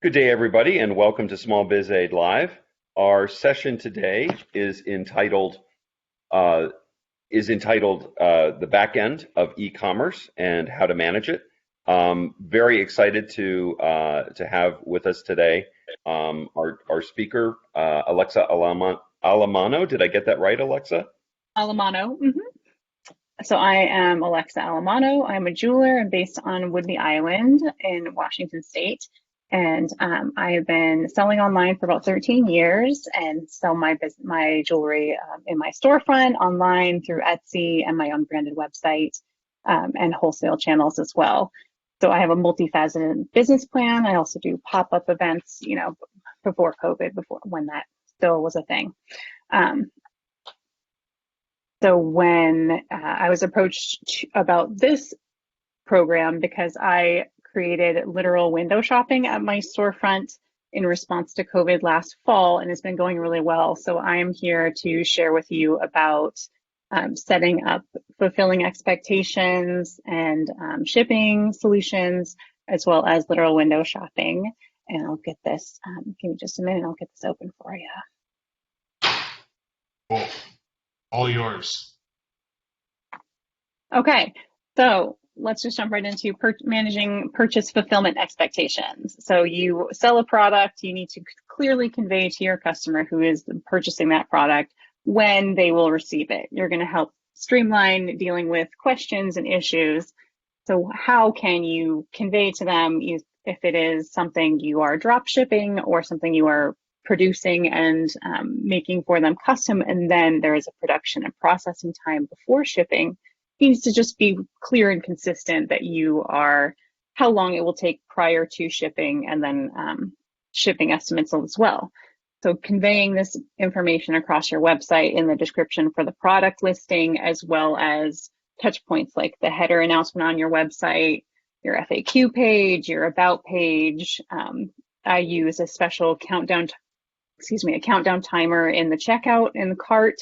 Good day, everybody, and welcome to Small Biz Aid Live. Our session today uh, is entitled "The Back End of E-commerce and How to Manage It." Very excited to have with us today our speaker, Alexa Alamano. Did I get that right, Alexa? Alamano. So I am Alexa Alamano. I'm a jeweler. I'm based on Woodley Island in Washington State. And I have been selling online for about 13 years and sell my jewelry in my storefront, online through Etsy and my own branded website, and wholesale channels as well. So I have a multifaceted business plan. I also do pop-up events, before COVID, before when that still was a thing. So when I was approached about this program because I created literal window shopping at my storefront in response to COVID last fall, and it's been going really well. So I'm here to share with you about setting up fulfilling expectations and shipping solutions, as well as literal window shopping. And I'll get this, give me just a minute, I'll get this open for you. Cool. All yours. Okay, so let's just jump right into managing purchase fulfillment expectations. So you sell a product, you need to clearly convey to your customer who is purchasing that product when they will receive it. You're going to help streamline dealing with questions and issues. So how can you convey to them if it is something you are drop shipping or something you are producing and making for them custom, and then there is a production and processing time before shipping? It needs to just be clear and consistent that how long it will take prior to shipping, and then shipping estimates as well. So conveying this information across your website in the description for the product listing, as well as touch points like the header announcement on your website, your FAQ page, your about page. I use a special countdown timer in the checkout in the cart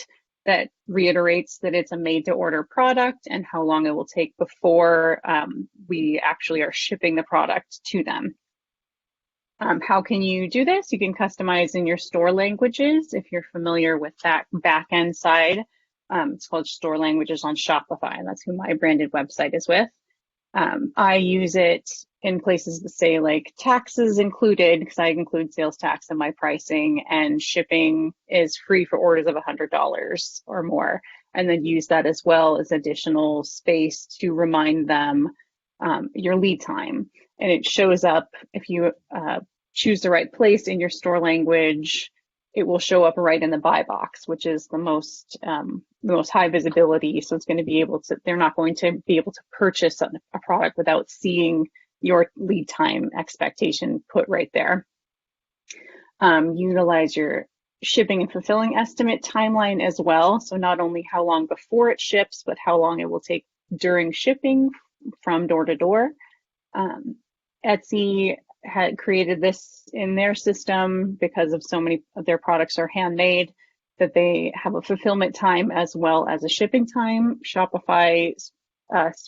that reiterates that it's a made-to-order product and how long it will take before we actually are shipping the product to them. How can you do this? You can customize in your store languages if you're familiar with that back-end side. It's called Store Languages on Shopify, and that's who my branded website is with. I use it in places that say like taxes included, because I include sales tax in my pricing, and shipping is free for orders of $100 or more. And then use that as well as additional space to remind them your lead time. And it shows up if you choose the right place in your store language. It will show up right in the buy box, which is the most high visibility. So it's going to be they're not going to be able to purchase a product without seeing your lead time expectation put right there. Utilize your shipping and fulfilling estimate timeline as well. So not only how long before it ships, but how long it will take during shipping from door to door. Etsy had created this in their system because of so many of their products are handmade, that they have a fulfillment time as well as a shipping time. Shopify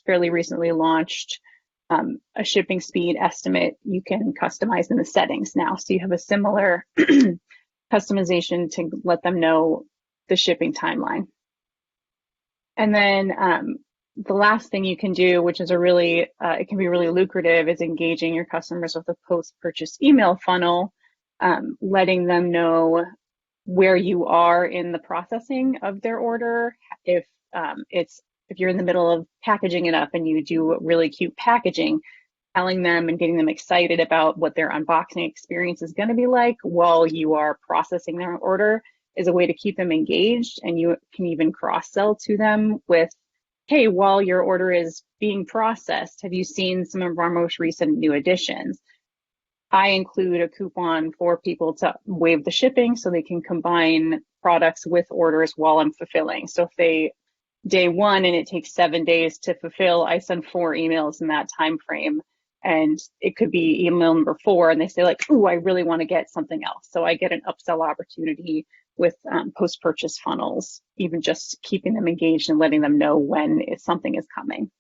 fairly recently launched a shipping speed estimate you can customize in the settings now. So you have a similar customization to let them know the shipping timeline. And then the last thing you can do, which is it can be really lucrative, is engaging your customers with a post-purchase email funnel, letting them know where you are in the processing of their order. If you're in the middle of packaging it up and you do really cute packaging, telling them and getting them excited about what their unboxing experience is going to be like while you are processing their order is a way to keep them engaged. And you can even cross-sell to them with, hey, while your order is being processed, have you seen some of our most recent new additions? I include a coupon for people to waive the shipping so they can combine products with orders while I'm fulfilling. So if day one and it takes 7 days to fulfill, I send 4 emails in that time frame. And it could be email number 4 and they say like, ooh, I really want to get something else. So I get an upsell opportunity with post-purchase funnels, even just keeping them engaged and letting them know when something is coming.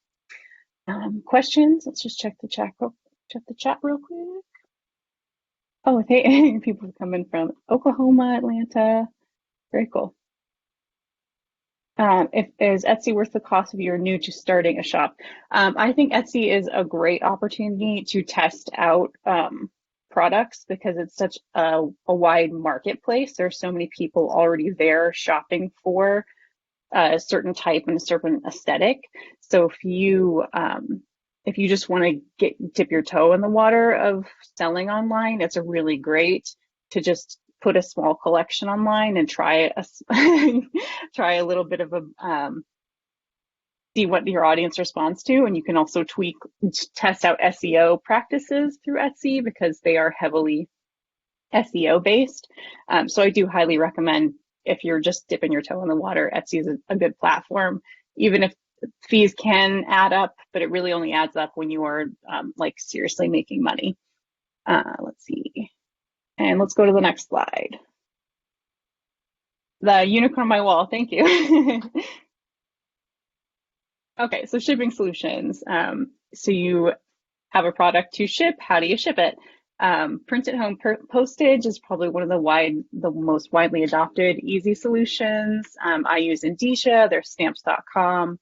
Questions? Let's just check the chat real quick. Oh, they, people coming from Oklahoma, Atlanta. Very cool. If is Etsy worth the cost if you're new to starting a shop? I think Etsy is a great opportunity to test out products because it's such a wide marketplace. There's so many people already there shopping for a certain type and a certain aesthetic. So if you just want to dip your toe in the water of selling online, it's a really great to just put a small collection online and try try a little bit of a see what your audience responds to. And you can also test out SEO practices through Etsy because they are heavily SEO based. So I do highly recommend if you're just dipping your toe in the water, Etsy is a good platform, even if fees can add up, but it really only adds up when you are like seriously making money. Let's see. And let's go to the next slide. The unicorn on my wall. Thank you. Okay, so shipping solutions. So you have a product to ship. How do you ship it? Print at home postage is probably one of the most widely adopted easy solutions. I use Indicia. There's stamps.com.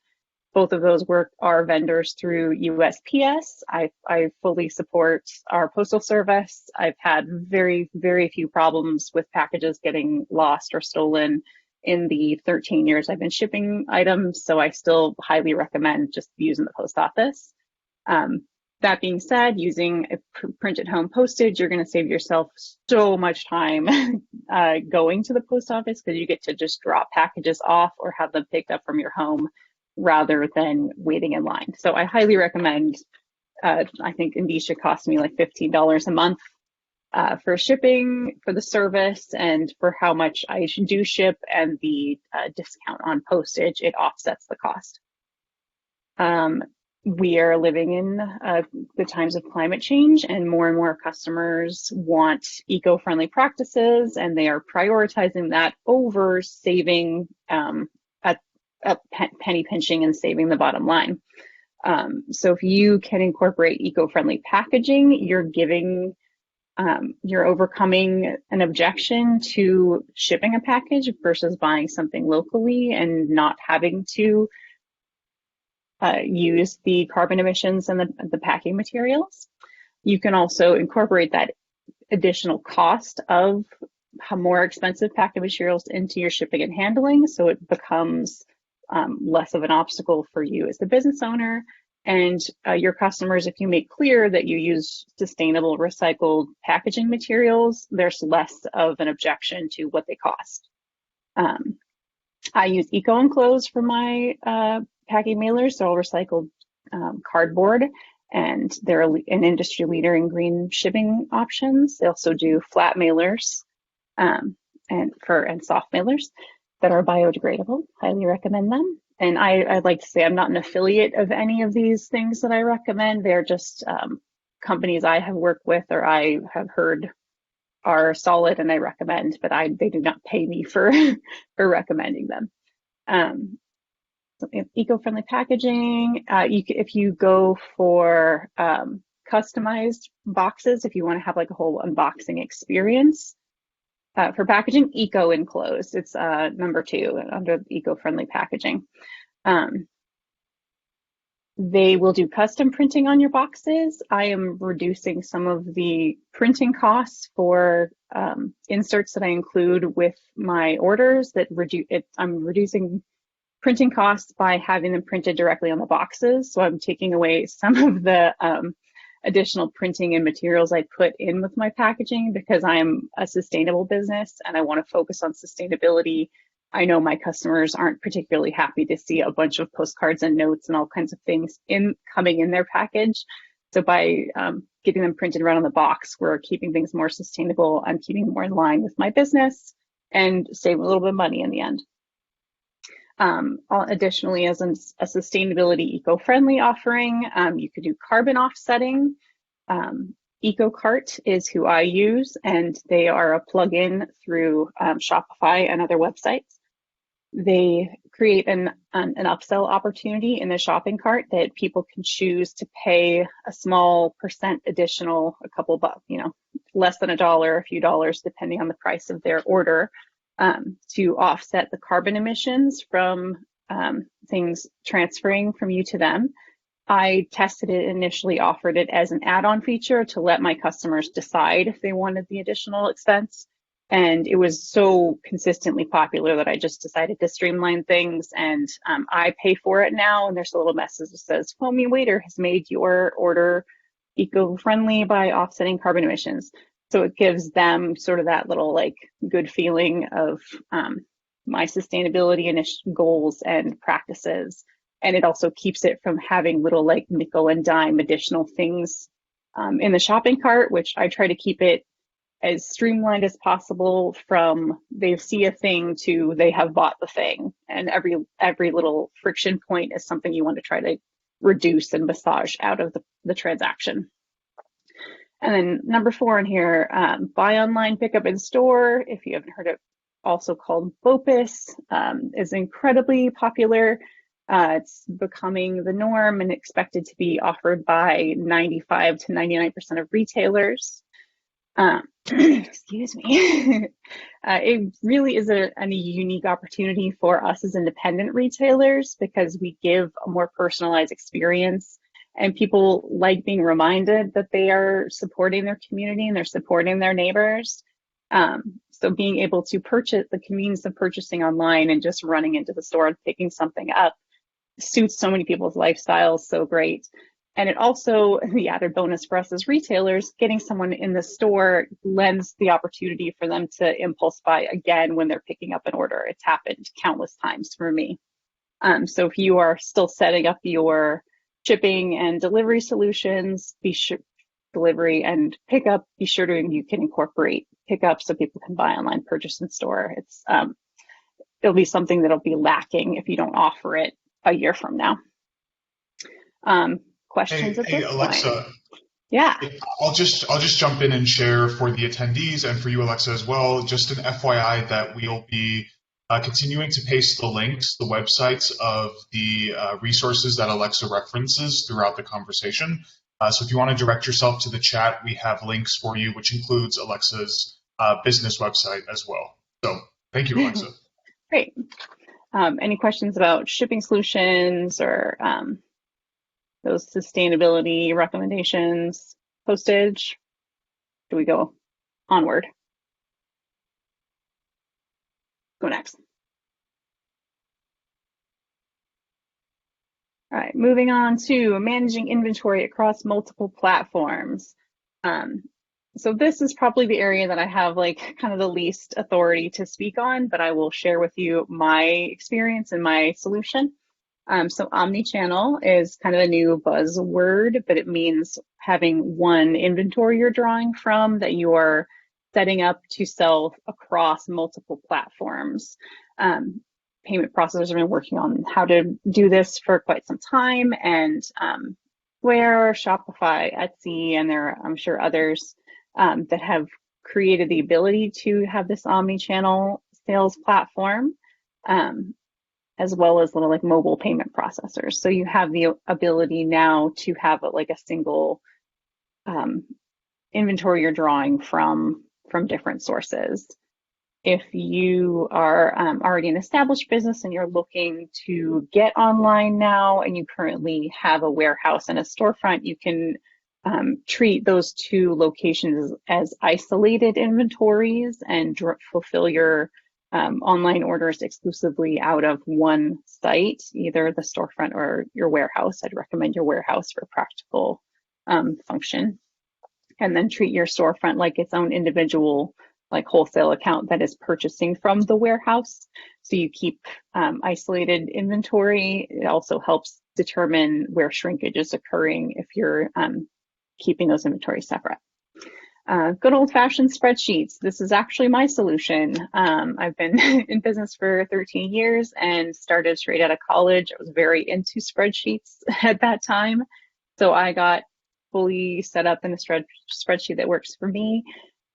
Both of those are vendors through USPS. I fully support our postal service. I've had very, very few problems with packages getting lost or stolen in the 13 years I've been shipping items, so I still highly recommend just using the post office. That being said, using a print at home postage, you're going to save yourself so much time going to the post office because you get to just drop packages off or have them picked up from your home rather than waiting in line. So I highly recommend, I think Indicia cost me like $15 a month for shipping, for the service, and for how much I do ship, and the discount on postage, it offsets the cost. We are living in the times of climate change, and more customers want eco-friendly practices, and they are prioritizing that over saving penny pinching and saving the bottom line. So if you can incorporate eco-friendly packaging, you're overcoming an objection to shipping a package versus buying something locally and not having to use the carbon emissions and the packing materials. You can also incorporate that additional cost of more expensive packing materials into your shipping and handling, so it becomes less of an obstacle for you as the business owner and your customers. If you make clear that you use sustainable recycled packaging materials, there's less of an objection to what they cost. I use Eco-Enclosed for my packing mailers. They're all recycled cardboard, and they're an industry leader in green shipping options. They also do flat mailers and soft mailers that are biodegradable. Highly recommend them. And I'd like to say I'm not an affiliate of any of these things that I recommend. They're just companies I have worked with or I have heard are solid and I recommend, but they do not pay me for recommending them. So eco-friendly packaging. If you go for customized boxes, if you want to have like a whole unboxing experience, for packaging, Eco-Enclosed. It's number 2 under eco-friendly packaging. They will do custom printing on your boxes. I am reducing some of the printing costs for inserts that I include with my orders. I'm reducing printing costs by having them printed directly on the boxes. So I'm taking away some of the additional printing and materials I put in with my packaging because I'm a sustainable business and I want to focus on sustainability. I know my customers aren't particularly happy to see a bunch of postcards and notes and all kinds of things coming in their package. So by getting them printed right on the box, we're keeping things more sustainable. I'm keeping more in line with my business and save a little bit of money in the end. Additionally, as a sustainability eco-friendly offering, you could do carbon offsetting. EcoCart is who I use, and they are a plugin through Shopify and other websites. They create an upsell opportunity in the shopping cart that people can choose to pay a small percent additional, a couple bucks, less than $1, a few dollars, depending on the price of their order, to offset the carbon emissions from things transferring from you to them. I tested it initially, offered it as an add-on feature to let my customers decide if they wanted the additional expense. And it was so consistently popular that I just decided to streamline things, and I pay for it now. And there's a little message that says, Foamy Waiter has made your order eco-friendly by offsetting carbon emissions. So it gives them sort of that little like good feeling of my sustainability goals and practices. And it also keeps it from having little like nickel and dime additional things in the shopping cart, which I try to keep it as streamlined as possible, from they see a thing to they have bought the thing. And every little friction point is something you want to try to reduce and massage out of the transaction. And then number 4 in here, buy online, pick up in store. If you haven't heard it, also called BOPIS, is incredibly popular. It's becoming the norm and expected to be offered by 95 to 99% of retailers. Excuse me. It really is a unique opportunity for us as independent retailers, because we give a more personalized experience, and people like being reminded that they are supporting their community and they're supporting their neighbors. So being able to purchase, the convenience of purchasing online and just running into the store and picking something up, suits so many people's lifestyles so great. And it also, the added bonus for us as retailers, getting someone in the store lends the opportunity for them to impulse buy again when they're picking up an order. It's happened countless times for me. So if you are still setting up your shipping and delivery solutions, delivery and pickup, be sure to you can incorporate pickup so people can buy online, purchase in store. It's it'll be something that'll be lacking if you don't offer it a year from now. Questions at this Alexa, point? Yeah. I'll just jump in and share for the attendees and for you, Alexa, as well. Just an FYI that we'll be continuing to paste the links, the websites of the resources that Alexa references throughout the conversation. So if you want to direct yourself to the chat, we have links for you, which includes Alexa's business website as well. So thank you, Alexa. Great. Any questions about shipping solutions or those sustainability recommendations, postage? Do we go onward? Go next. All right, moving on to managing inventory across multiple platforms. So this is probably the area that I have like kind of the least authority to speak on, but I will share with you my experience and my solution. So omni-channel is kind of a new buzzword, but it means having one inventory you're drawing from that you are setting up to sell across multiple platforms. Payment processors have been working on how to do this for quite some time, and Square, Shopify, Etsy, and there are, I'm sure, others that have created the ability to have this omni-channel sales platform, as well as little like mobile payment processors. So you have the ability now to have like a single inventory you're drawing from different sources. If you are already an established business and you're looking to get online now, and you currently have a warehouse and a storefront, you can treat those two locations as isolated inventories and fulfill your online orders exclusively out of one site, either the storefront or your warehouse. I'd recommend your warehouse for practical function. And then treat your storefront like its own individual like wholesale account that is purchasing from the warehouse. So you keep isolated inventory. It also helps determine where shrinkage is occurring if you're keeping those inventories separate. Good old-fashioned spreadsheets. This is actually my solution. I've been in business for 13 years and started straight out of college. I was very into spreadsheets at that time. So I got fully set up in a spreadsheet that works for me.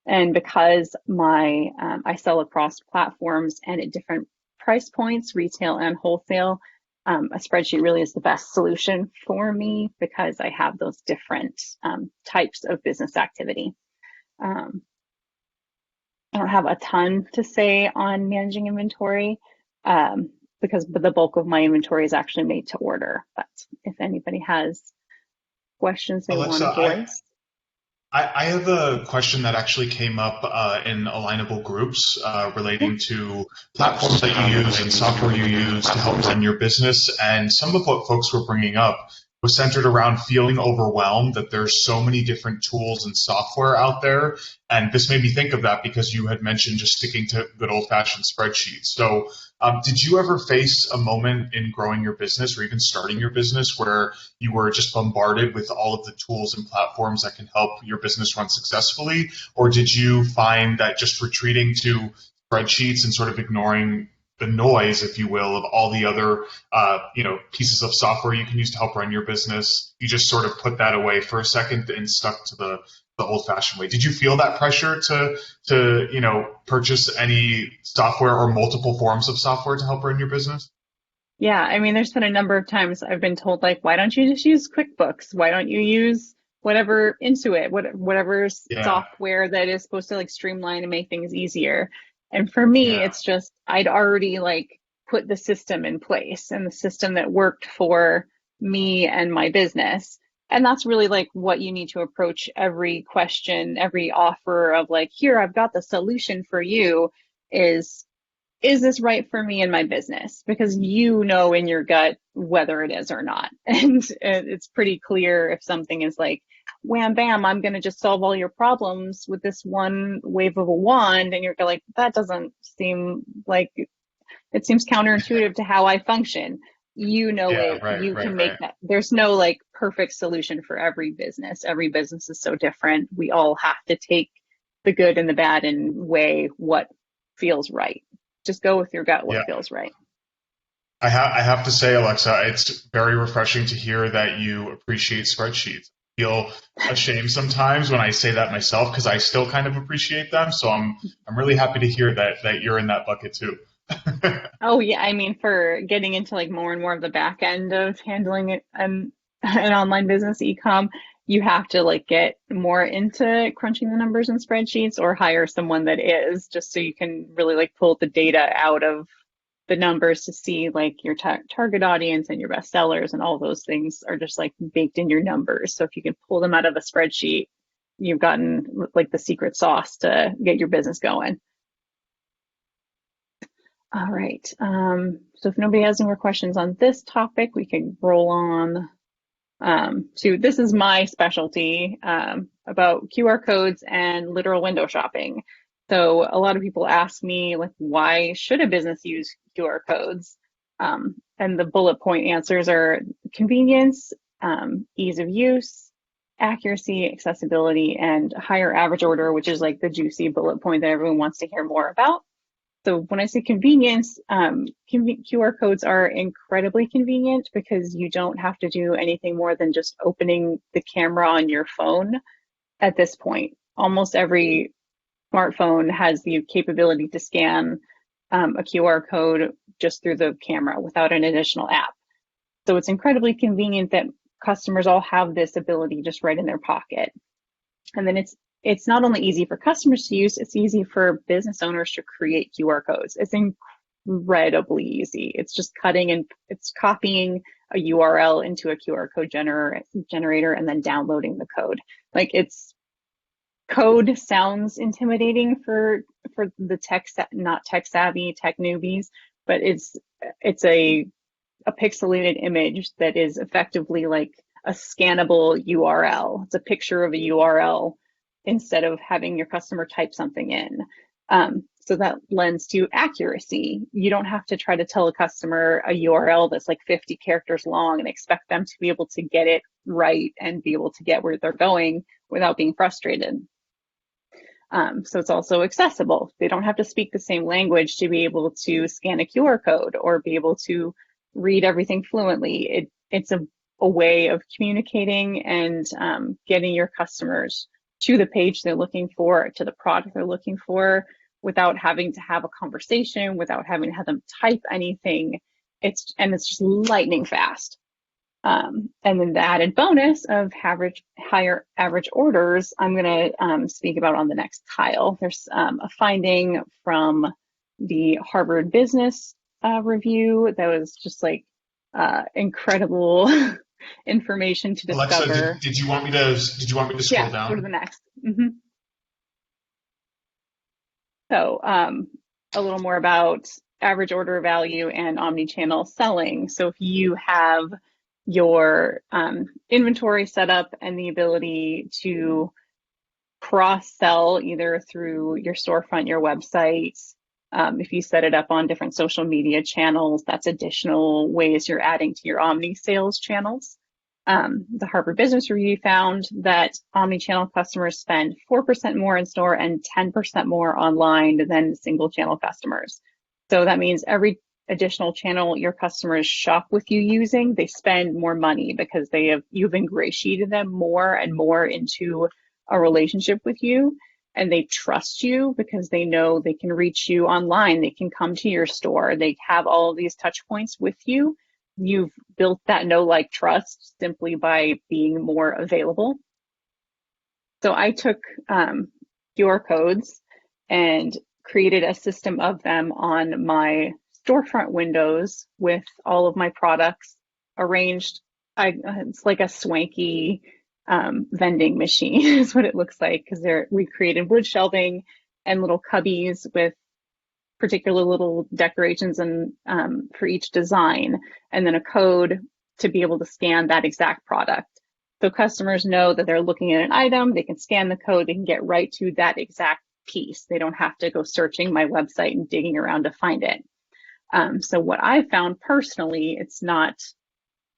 And because I sell across platforms and at different price points, retail and wholesale, a spreadsheet really is the best solution for me because I have those different types of business activity. Um, I don't have a ton to say on managing inventory because the bulk of my inventory is actually made to order. But if anybody has questions they want Alexa, to voice. I have a question that actually came up in Alignable groups Yeah. relating to platforms that you use and software you use to help run your business. And some of what folks were bringing up was centered around feeling overwhelmed that there's so many different tools and software out there. And this made me think of that because you had mentioned just sticking to good old-fashioned spreadsheets. So did you ever face a moment in growing your business or even starting your business where you were just bombarded with all of the tools and platforms that can help your business run successfully? Or did you find that just retreating to spreadsheets and sort of ignoring the noise, if you will, of all the other pieces of software you can use to help run your business, you just sort of put that away for a second and stuck to the old-fashioned way? Did you feel that pressure to purchase any software or multiple forms of software to help run your business? Yeah, I mean, there's been a number of times I've been told, like, why don't you just use QuickBooks? Why don't you use whatever Intuit, whatever Yeah, software that is supposed to like streamline and make things easier? And for me, yeah, it's just I'd already like put the system in place and the system that worked for me and my business. And that's really like what you need to approach every question, every offer of like, here, I've got the solution for you is this right for me and my business? Because you know in your gut whether it is or not. And it's pretty clear if something is like, wham, bam, I'm going to just solve all your problems with this one wave of a wand. And you're like, that doesn't seem like it seems counterintuitive to how I function. You know yeah, it, right, you right, can make right. that. There's no like perfect solution for every business. Every business is so different. We all have to take the good and the bad and weigh what feels right. Just go with your gut, Yeah. what feels right. I have to say, Alexa, it's very refreshing to hear that you appreciate spreadsheets. I feel ashamed sometimes when I say that myself because I still kind of appreciate them. So I'm really happy to hear that you're in that bucket too. Oh yeah, I mean, for getting into like more and more of the back end of handling it, an online business, e-com, you have to like get more into crunching the numbers in spreadsheets or hire someone that is, just so you can really like pull the data out of the numbers to see like your target audience and your best sellers and all those things are just like baked in your numbers. So if you can pull them out of a spreadsheet, you've gotten like the secret sauce to get your business going. All right. So if nobody has any more questions on this topic, we can roll on to this is my specialty about QR codes and literal window shopping. So a lot of people ask me like, why should a business use QR codes? And the bullet point answers are convenience, ease of use, accuracy, accessibility, and higher average order, which is like the juicy bullet point that everyone wants to hear more about. So when I say convenience, QR codes are incredibly convenient because you don't have to do anything more than just opening the camera on your phone at this point. Almost every smartphone has the capability to scan a QR code just through the camera without an additional app. So it's incredibly convenient that customers all have this ability just right in their pocket. And then it's not only easy for customers to use, it's easy for business owners to create QR codes. It's incredibly easy. It's just it's copying a URL into a QR code generator and then downloading the code. Like code sounds intimidating for the not tech savvy tech newbies, but it's a pixelated image that is effectively like a scannable URL. It's a picture of a URL instead of having your customer type something in. So that lends to accuracy. You don't have to try to tell a customer a URL that's like 50 characters long and expect them to be able to get it right and be able to get where they're going without being frustrated. So it's also accessible. They don't have to speak the same language to be able to scan a QR code or be able to read everything fluently. It's a way of communicating and getting your customers to the page they're looking for, to the product they're looking for, without having to have a conversation, without having to have them type anything. It's just lightning fast. And then the added bonus of higher average orders, I'm going to speak about on the next tile. There's a finding from the Harvard Business Review that was just like incredible information to Alexa, discover. did you want me to scroll Go to down? the next. So a little more about average order value and omni-channel selling. So if you have your inventory set up and the ability to cross-sell either through your storefront, your website, if you set it up on different social media channels, that's additional ways you're adding to your omni-sales channels. The Harvard Business Review found that omni-channel customers spend 4% more in store and 10% more online than single channel customers. So that means every additional channel your customers shop with you using, they spend more money because you've ingratiated them more and more into a relationship with you, and they trust you because they know they can reach you online, they can come to your store, they have all of these touch points with you. You've built that know, like, trust simply by being more available. So I took QR codes and created a system of them on my storefront windows with all of my products arranged. It's like a swanky vending machine is what it looks like, because we created wood shelving and little cubbies with particular little decorations and for each design, and then a code to be able to scan that exact product. So customers know that they're looking at an item, they can scan the code, they can get right to that exact piece. They don't have to go searching my website and digging around to find it. So what I found personally, it's not,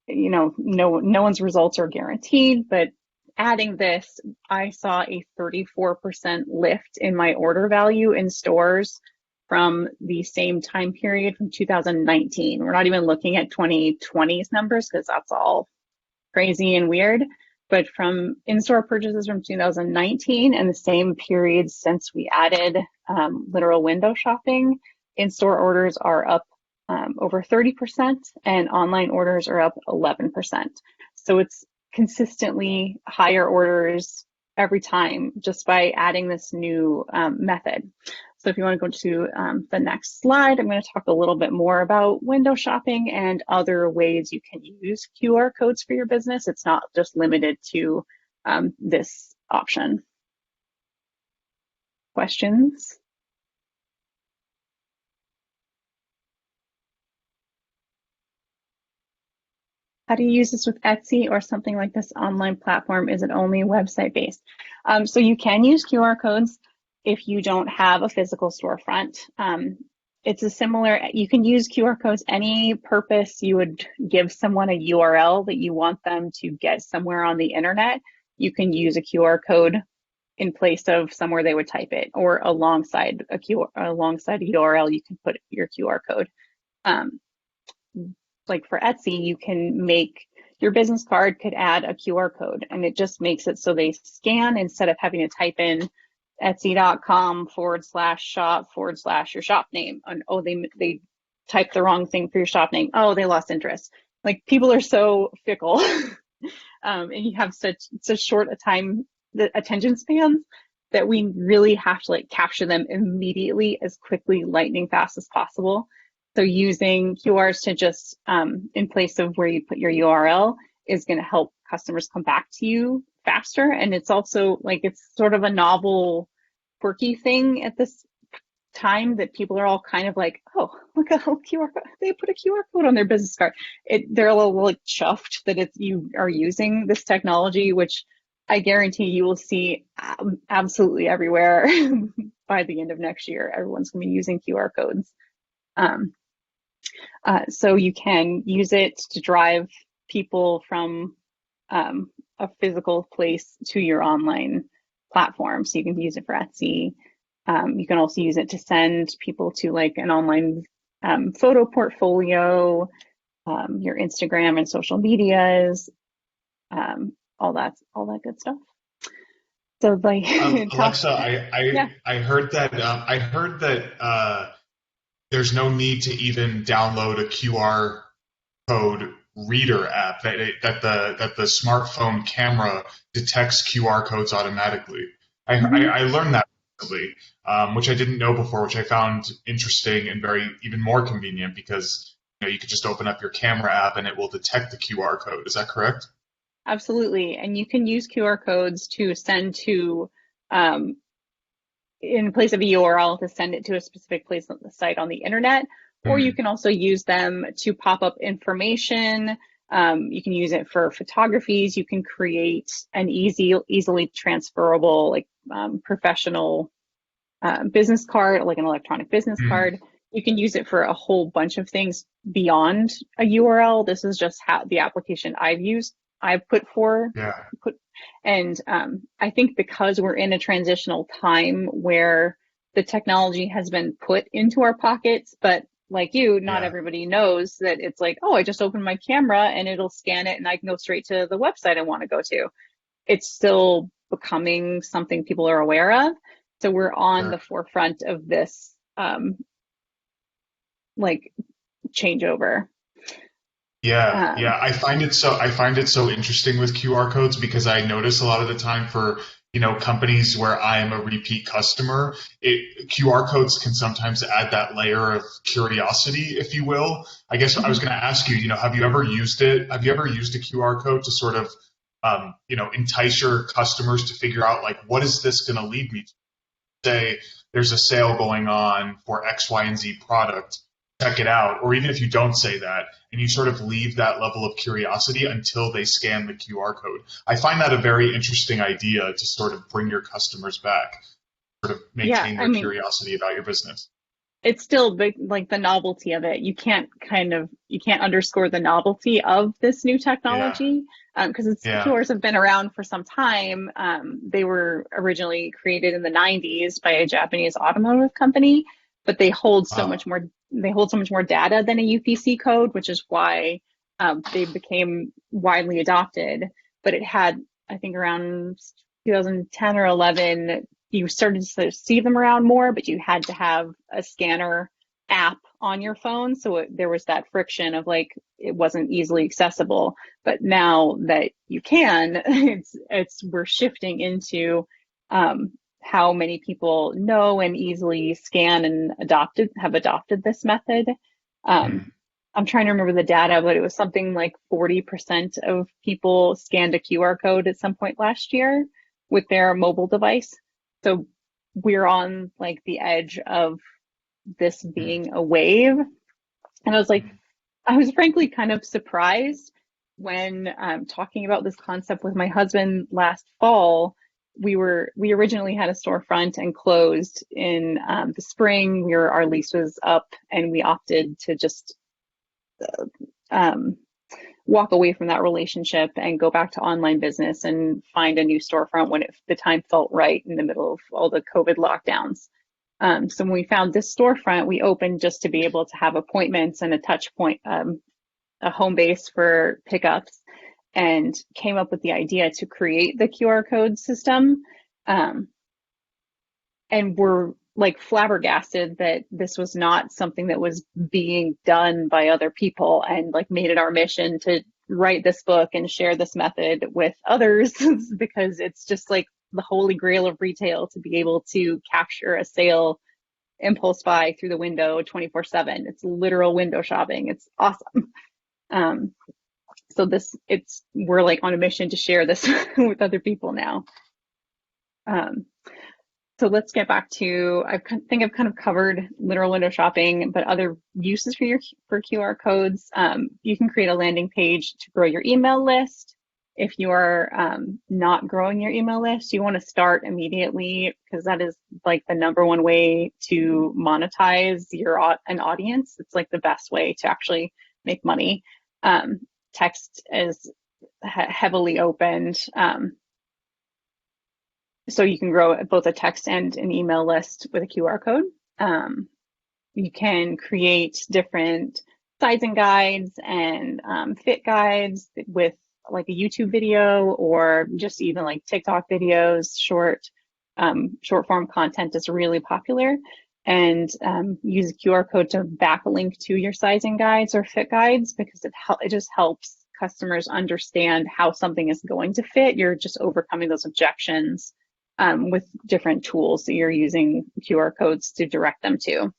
no one's results are guaranteed, but adding this, I saw a 34% lift in my order value in stores from the same time period from 2019. We're not even looking at 2020's numbers because that's all crazy and weird, but from in-store purchases from 2019 and the same period since we added literal window shopping, in-store orders are up over 30% and online orders are up 11%. So it's consistently higher orders every time just by adding this new method. So if you want to go to the next slide, I'm going to talk a little bit more about window shopping and other ways you can use QR codes for your business. It's not just limited to this option. Questions? How do you use this with Etsy or something like this online platform? Is it only website based? So you can use QR codes if you don't have a physical storefront. It's a similar, you can use QR codes any purpose you would give someone a URL that you want them to get somewhere on the internet. You can use a QR code in place of somewhere they would type it, or alongside a URL, you can put your QR code. Like for Etsy, you can make your business card could add a QR code, and it just makes it so they scan instead of having to type in etsy.com/shop/ your shop name. And oh, they typed the wrong thing for your shop name. Oh, they lost interest. Like, people are so fickle, and you have such short a time, the attention spans, that we really have to like capture them immediately, as quickly, lightning fast as possible. So using QRs to just in place of where you put your URL is going to help customers come back to you faster. And it's also like, it's sort of a novel, quirky thing at this time that people are all kind of like, oh, look at a QR code. They put a QR code on their business card. They're a little like chuffed that you are using this technology, which I guarantee you will see absolutely everywhere by the end of next year. Everyone's going to be using QR codes. So you can use it to drive people from a physical place to your online platform. So you can use it for Etsy. You can also use it to send people to like an online photo portfolio, your Instagram and social medias, all that good stuff. So like Alexa, I heard that there's no need to even download a QR code reader app that the smartphone camera detects QR codes automatically. I learned that recently, which I didn't know before, which I found interesting and very even more convenient because you could just open up your camera app and it will detect the QR code. Is that correct? Absolutely. And you can use QR codes to send to, in place of a URL, to send it to a specific place on the site on the internet, or you can also use them to pop up information. You can use it for photographies. You can create an easily transferable, like professional business card, like an electronic business card. You can use it for a whole bunch of things beyond a URL. This is just how the application I've put for. Yeah. And I think because we're in a transitional time where the technology has been put into our pockets, but like you, not everybody knows that it's like, oh, I just opened my camera and it'll scan it and I can go straight to the website I want to go to. It's still becoming something people are aware of. So we're on the forefront of this like changeover. Yeah. I find it so interesting with QR codes because I notice a lot of the time for companies where I am a repeat customer, QR codes can sometimes add that layer of curiosity, if you will. I guess I was going to ask you, have you ever used it? Have you ever used a QR code to sort of entice your customers to figure out like what is this going to lead me to? Say there's a sale going on for X, Y, and Z product, check it out. Or even if you don't say that and you sort of leave that level of curiosity until they scan the QR code. I find that a very interesting idea to sort of bring your customers back, sort of maintain their curiosity about your business. It's still big, like the novelty of it. You can't underscore the novelty of this new technology because QRs have been around for some time. They were originally created in the 90s by a Japanese automotive company, but they hold so much more. They hold so much more data than a UPC code, which is why they became widely adopted. But it had, I think, around 2010 or 11. You started to see them around more, but you had to have a scanner app on your phone. So there was that friction of like, it wasn't easily accessible. But now that you can, we're shifting into how many people know and easily scan and have adopted this method. I'm trying to remember the data, but it was something like 40% of people scanned a QR code at some point last year with their mobile device. So we're on like the edge of this being a wave. And I was frankly kind of surprised when talking about this concept with my husband last fall. We originally had a storefront and closed in the spring. Our lease was up and we opted to just walk away from that relationship and go back to online business and find a new storefront when the time felt right in the middle of all the COVID lockdowns. So when we found this storefront, we opened just to be able to have appointments and a touch point, a home base for pickups, and came up with the idea to create the QR code system. And we're like flabbergasted that this was not something that was being done by other people, and like made it our mission to write this book and share this method with others because it's just like the holy grail of retail to be able to capture a sale impulse buy through the window 24/7. It's literal window shopping. It's awesome. So we're like on a mission to share this with other people now. So let's get back to, I think I've kind of covered literal window shopping, but other uses for QR codes. You can create a landing page to grow your email list. If you are not growing your email list, you want to start immediately because that is like the number one way to monetize an audience. It's like the best way to actually make money. Text is heavily opened. So you can grow both a text and an email list with a QR code. You can create different sizing guides and fit guides with like a YouTube video, or just even like TikTok videos. Short form content is really popular. and use a QR code to backlink to your sizing guides or fit guides, because it just helps customers understand how something is going to fit. You're just overcoming those objections with different tools that you're using QR codes to direct them to.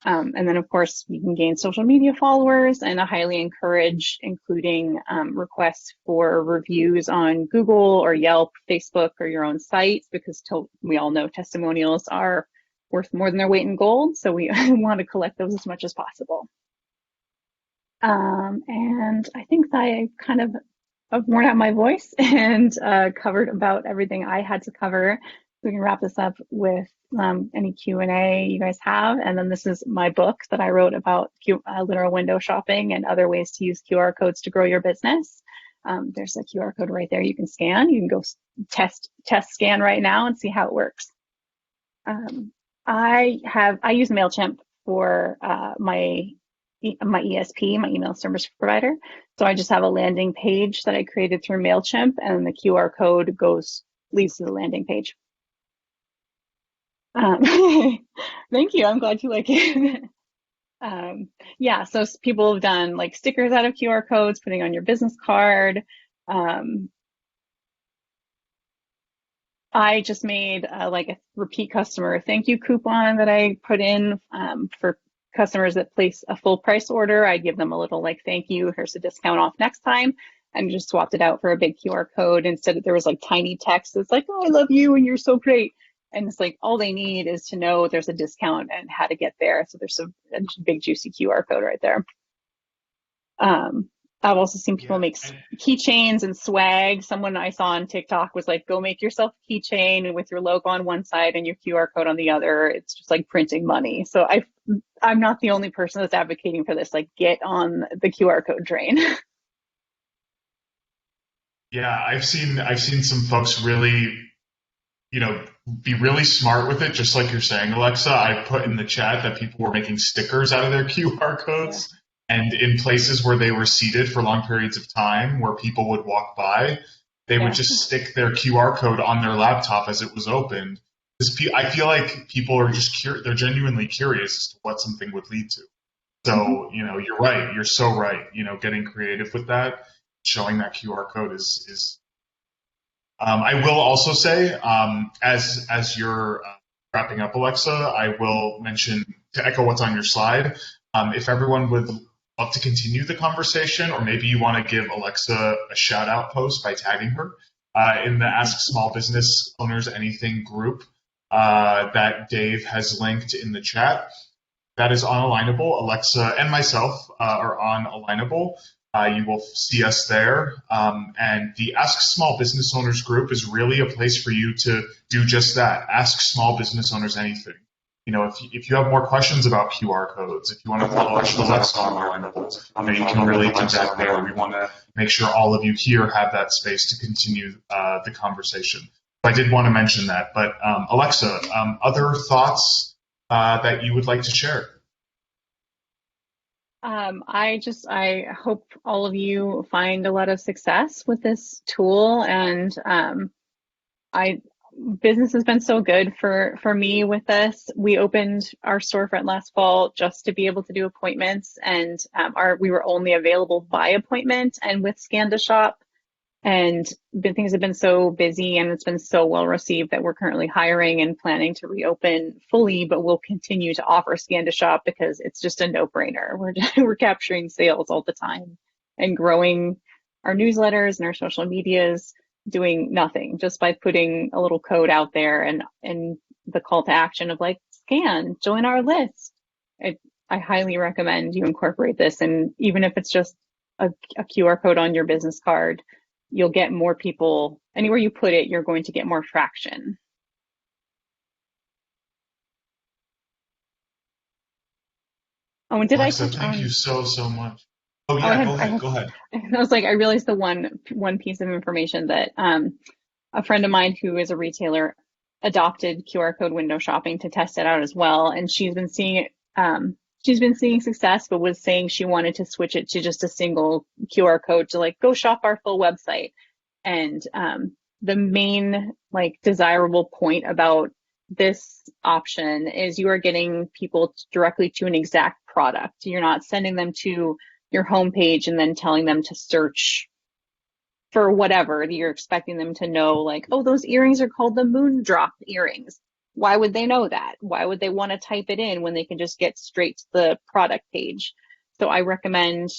And then, of course, you can gain social media followers, and I highly encourage including requests for reviews on Google or Yelp, Facebook, or your own site, because we all know testimonials are worth more than their weight in gold. So we want to collect those as much as possible. And I think I kind of have worn out my voice and covered about everything I had to cover. We can wrap this up with any Q&A you guys have. And then this is my book that I wrote about literal window shopping and other ways to use QR codes to grow your business. There's a QR code right there you can scan. You can go test scan right now and see how it works. I use MailChimp for my ESP, my email service provider. So I just have a landing page that I created through MailChimp, and the QR code leads to the landing page. Thank you. I'm glad you like it. Yeah, so people have done like stickers out of QR codes, putting on your business card. I just made like a repeat customer thank you coupon that I put in for customers that place a full price order. I give them a little like thank you, here's a discount off next time, and just swapped it out for a big QR code. Instead, there was like tiny text that's like, oh, I love you and you're so great. And it's like all they need is to know there's a discount and how to get there. So there's a big juicy QR code right there. I've also seen people make keychains and swag. Someone I saw on TikTok was like, go make yourself a keychain with your logo on one side and your QR code on the other. It's just like printing money. So I'm not the only person that's advocating for this. Like, get on the QR code train. Yeah, I've seen some folks really, be really smart with it, just like you're saying, Alexa. I put in the chat that people were making stickers out of their QR codes. Yeah. And in places where they were seated for long periods of time, where people would walk by, they would just stick their QR code on their laptop as it was opened. I feel like people are just they're genuinely curious as to what something would lead to. So, you're right. You're so right. Getting creative with that, showing that QR code is. I will also say, as you're wrapping up, Alexa, I will mention, to echo what's on your slide, if everyone would love to continue the conversation, or maybe you want to give Alexa a shout out post by tagging her in the Ask Small Business Owners Anything group that Dave has linked in the chat. That is on Alignable. Alexa and myself are on Alignable. You will see us there. And the Ask Small Business Owners group is really a place for you to do just that. Ask small business owners anything. If you have more questions about QR codes, if you want to follow Alexa on Alignable, you can really do that there. We want to make sure all of you here have that space to continue the conversation. So I did want to mention that. But Alexa, other thoughts that you would like to share? I hope all of you find a lot of success with this tool, and business has been so good for me with this. We opened our storefront last fall just to be able to do appointments, and we were only available by appointment and with Scan to Shop. And things have been so busy and it's been so well received that we're currently hiring and planning to reopen fully, but we'll continue to offer Scan to Shop because it's just a no-brainer. We're capturing sales all the time and growing our newsletters and our social medias, doing nothing just by putting a little code out there and the call to action of like, scan, join our list. I highly recommend you incorporate this. And even if it's just a QR code on your business card, you'll get more people. Anywhere you put it, you're going to get more traction. Oh, and did Alexa, thank you so much. Oh yeah, go ahead. I was like, I realized the one piece of information that a friend of mine who is a retailer adopted QR code window shopping to test it out as well, and she's been seeing it. She's been seeing success, but was saying she wanted to switch it to just a single QR code to like go shop our full website. And the main like desirable point about this option is you are getting people directly to an exact product. You're not sending them to your homepage and then telling them to search for whatever. You're expecting them to know, like, oh, those earrings are called the Moondrop earrings. Why would they know that? Why would they want to type it in when they can just get straight to the product page? So I recommend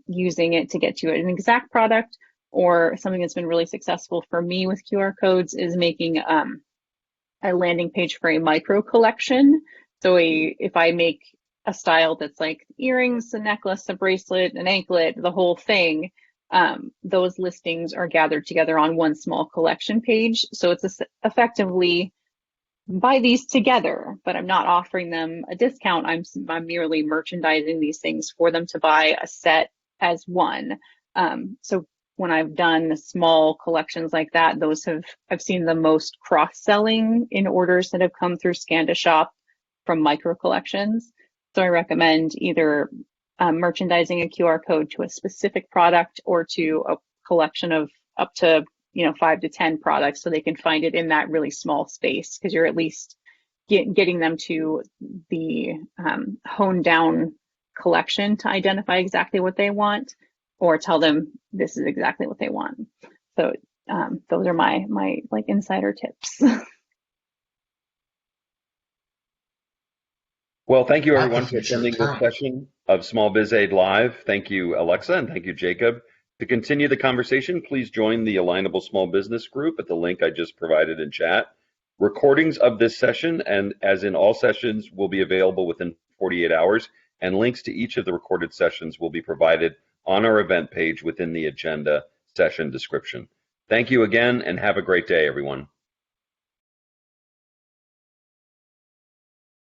using it to get to an exact product, or something that's been really successful for me with QR codes is making a landing page for a micro collection. So if I make a style that's like earrings, a necklace, a bracelet, an anklet, the whole thing, those listings are gathered together on one small collection page. So it's effectively buy these together, but I'm not offering them a discount. I'm merely merchandising these things for them to buy a set as one. So when I've done small collections like that, I've seen the most cross-selling in orders that have come through Scan to Shop from micro collections. So I recommend either merchandising a QR code to a specific product or to a collection of up to 5 to 10 products, so they can find it in that really small space, because you're at least getting them to the honed down collection to identify exactly what they want, or tell them this is exactly what they want. So those are my like insider tips. Well, thank you everyone for attending this session of Small Biz Aid Live. Thank you, Alexa, and thank you, Jacob. To continue the conversation, please join the Alignable Small Business Group at the link I just provided in chat. Recordings of this session, and as in all sessions, will be available within 48 hours, and links to each of the recorded sessions will be provided on our event page within the agenda session description. Thank you again, and have a great day, everyone.